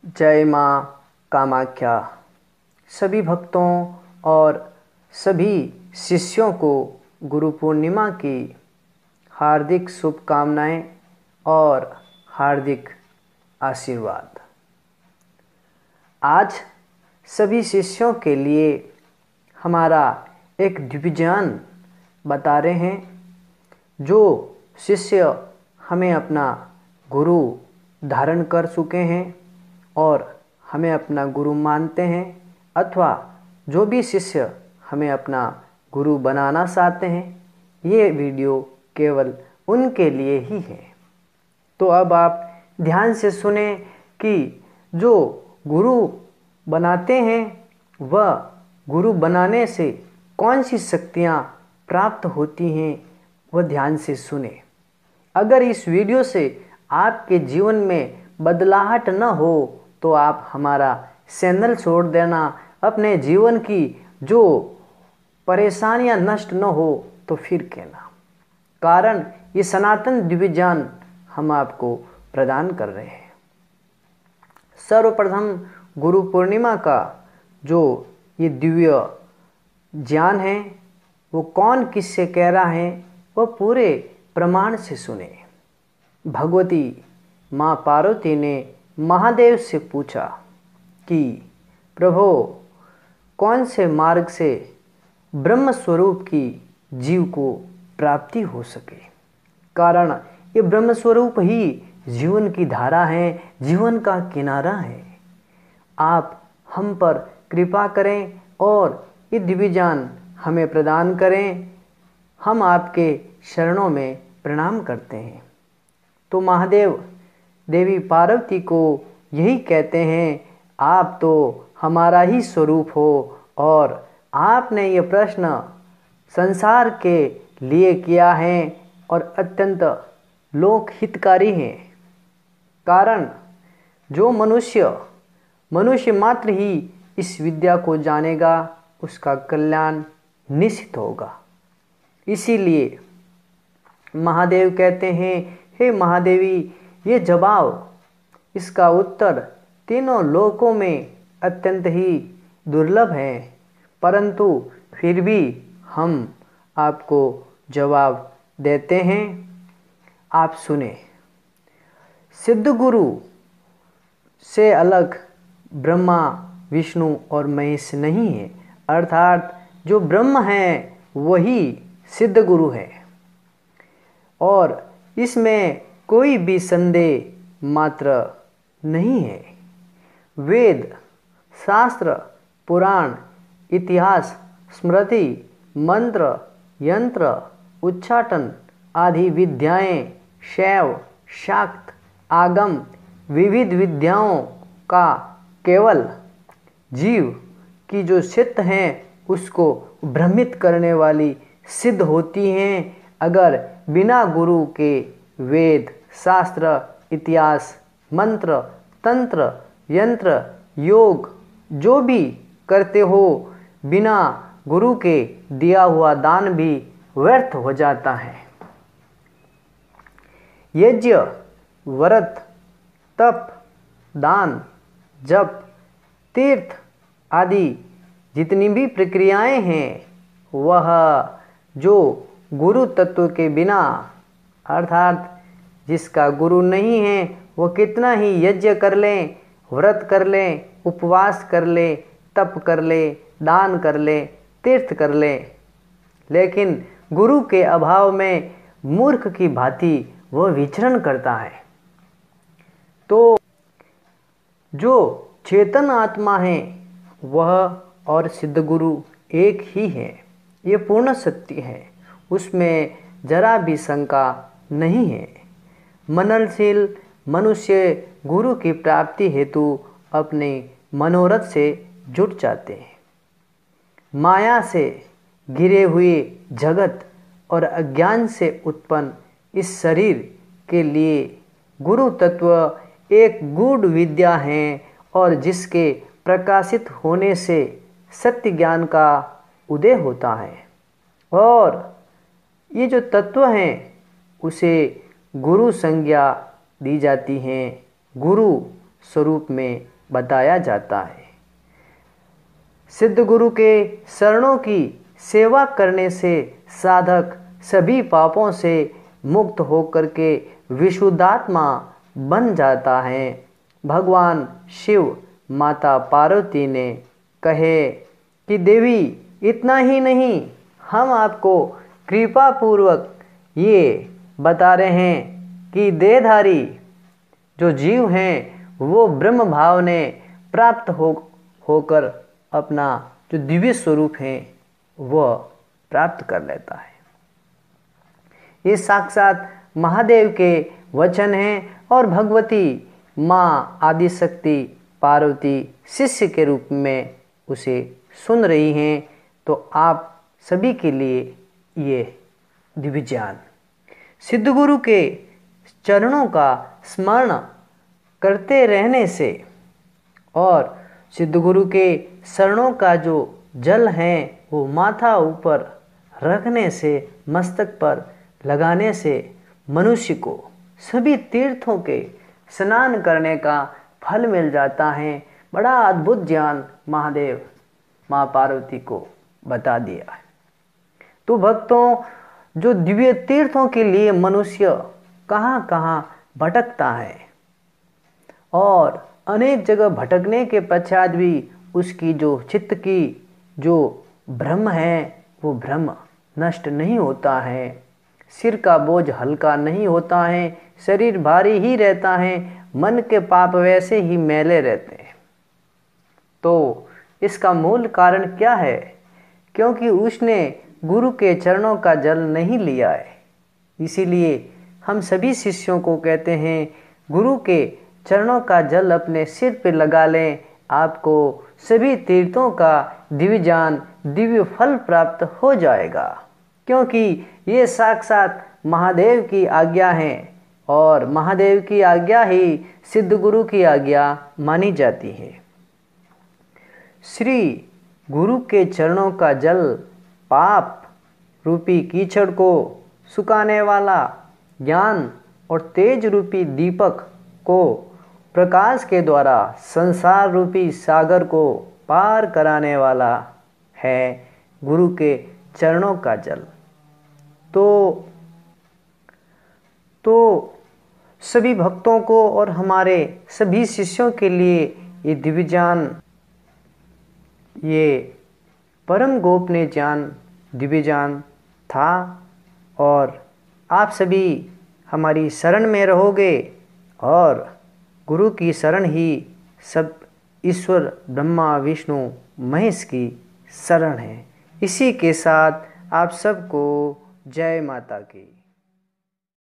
जय माँ कामाख्या। सभी भक्तों और सभी शिष्यों को गुरु पूर्णिमा की हार्दिक शुभकामनाएं और हार्दिक आशीर्वाद। आज सभी शिष्यों के लिए हमारा एक दिव्यज्ञान बता रहे हैं। जो शिष्य हमें अपना गुरु धारण कर चुके हैं और हमें अपना गुरु मानते हैं, अथवा जो भी शिष्य हमें अपना गुरु बनाना चाहते हैं, ये वीडियो केवल उनके लिए ही है। तो अब आप ध्यान से सुने कि जो गुरु बनाते हैं वह गुरु बनाने से कौन सी शक्तियाँ प्राप्त होती हैं, वह ध्यान से सुने। अगर इस वीडियो से आपके जीवन में बदलाहट न हो तो आप हमारा चैनल छोड़ देना। अपने जीवन की जो परेशानियां नष्ट न हो तो फिर कहना, कारण ये सनातन दिव्य ज्ञान हम आपको प्रदान कर रहे हैं। सर्वप्रथम गुरु पूर्णिमा का जो ये दिव्य ज्ञान है वो कौन किससे कह रहा है, वह पूरे प्रमाण से सुने। भगवती माँ पार्वती ने महादेव से पूछा कि प्रभु, कौन से मार्ग से ब्रह्म स्वरूप की जीव को प्राप्ति हो सके, कारण ये ब्रह्म स्वरूप ही जीवन की धारा है, जीवन का किनारा है। आप हम पर कृपा करें और ये दिव्य ज्ञान हमें प्रदान करें। हम आपके शरणों में प्रणाम करते हैं। तो महादेव देवी पार्वती को यही कहते हैं, आप तो हमारा ही स्वरूप हो और आपने ये प्रश्न संसार के लिए किया है और अत्यंत लोक हितकारी है। कारण जो मनुष्य मात्र ही इस विद्या को जानेगा, उसका कल्याण निश्चित होगा। इसीलिए महादेव कहते हैं, हे महादेवी, ये जवाब, इसका उत्तर तीनों लोकों में अत्यंत ही दुर्लभ है, परंतु फिर भी हम आपको जवाब देते हैं। आप सुने। सिद्ध गुरु से अलग ब्रह्मा, विष्णु और महेश नहीं है, अर्थात जो ब्रह्म है वही सिद्ध गुरु है और इसमें कोई भी संदेह मात्र नहीं है। वेद, शास्त्र, पुराण, इतिहास, स्मृति, मंत्र, यंत्र, उच्चाटन आदि विद्याएं, शैव, शाक्त, आगम, विविध विद्याओं का केवल जीव की जो चित्त हैं उसको भ्रमित करने वाली सिद्ध होती हैं। अगर बिना गुरु के वेद, शास्त्र, इतिहास, मंत्र, तंत्र, यंत्र, योग जो भी करते हो, बिना गुरु के दिया हुआ दान भी व्यर्थ हो जाता है। यज्ञ, व्रत, तप, दान, जप, तीर्थ आदि जितनी भी प्रक्रियाएं हैं, वह जो गुरु तत्व के बिना, अर्थात जिसका गुरु नहीं है, वो कितना ही यज्ञ कर ले, व्रत कर ले, उपवास कर ले, तप कर ले, दान कर ले, तीर्थ कर ले, लेकिन गुरु के अभाव में मूर्ख की भांति वह विचरण करता है। तो जो चेतन आत्मा है वह और सिद्ध गुरु एक ही है, ये पूर्ण सत्य है, उसमें जरा भी शंका नहीं है। मननशील मनुष्य गुरु की प्राप्ति हेतु अपने मनोरथ से जुट जाते हैं। माया से घिरे हुए जगत और अज्ञान से उत्पन्न इस शरीर के लिए गुरु तत्व एक गूढ़ विद्या है और जिसके प्रकाशित होने से सत्य ज्ञान का उदय होता है और ये जो तत्व हैं उसे गुरु संज्ञा दी जाती है। गुरु स्वरूप में बताया जाता है। सिद्ध गुरु के शरणों की सेवा करने से साधक सभी पापों से मुक्त होकर के विशुद्धात्मा बन जाता है। भगवान शिव माता पार्वती ने कहे कि देवी इतना ही नहीं, हम आपको कृपा पूर्वक ये बता रहे हैं कि देहधारी जो जीव हैं वो ब्रह्म भाव ने प्राप्त होकर अपना जो दिव्य स्वरूप है वह प्राप्त कर लेता है। ये साक्षात महादेव के वचन हैं और भगवती माँ आदिशक्ति पार्वती शिष्य के रूप में उसे सुन रही हैं। तो आप सभी के लिए ये दिव्य ज्ञान सिद्ध गुरु के चरणों का स्मरण करते रहने से और सिद्ध गुरु के शरणों का जो जल है वो माथा ऊपर रखने से, मस्तक पर लगाने से मनुष्य को सभी तीर्थों के स्नान करने का फल मिल जाता है। बड़ा अद्भुत ज्ञान महादेव माँ पार्वती को बता दिया है। तो भक्तों, जो दिव्य तीर्थों के लिए मनुष्य कहाँ कहाँ भटकता है और अनेक जगह भटकने के पश्चात भी उसकी जो चित्त की जो भ्रम है वो भ्रम नष्ट नहीं होता है, सिर का बोझ हल्का नहीं होता है, शरीर भारी ही रहता है, मन के पाप वैसे ही मैले रहते हैं। तो इसका मूल कारण क्या है? क्योंकि उसने गुरु के चरणों का जल नहीं लिया है। इसीलिए हम सभी शिष्यों को कहते हैं गुरु के चरणों का जल अपने सिर पे लगा लें, आपको सभी तीर्थों का दिव्य ज्ञान दिव्य फल प्राप्त हो जाएगा। क्योंकि ये साक्षात महादेव की आज्ञा है और महादेव की आज्ञा ही सिद्ध गुरु की आज्ञा मानी जाती है। श्री गुरु के चरणों का जल पाप रूपी कीचड़ को सुखाने वाला, ज्ञान और तेज रूपी दीपक को प्रकाश के द्वारा संसार रूपी सागर को पार कराने वाला है गुरु के चरणों का जल। तो सभी भक्तों को और हमारे सभी शिष्यों के लिए ये दिव्य ज्ञान, ये परम गोपनीय ज्ञान दिव्य ज्ञान था और आप सभी हमारी शरण में रहोगे और गुरु की शरण ही सब ईश्वर ब्रह्मा विष्णु महेश की शरण है। इसी के साथ आप सबको जय माता की।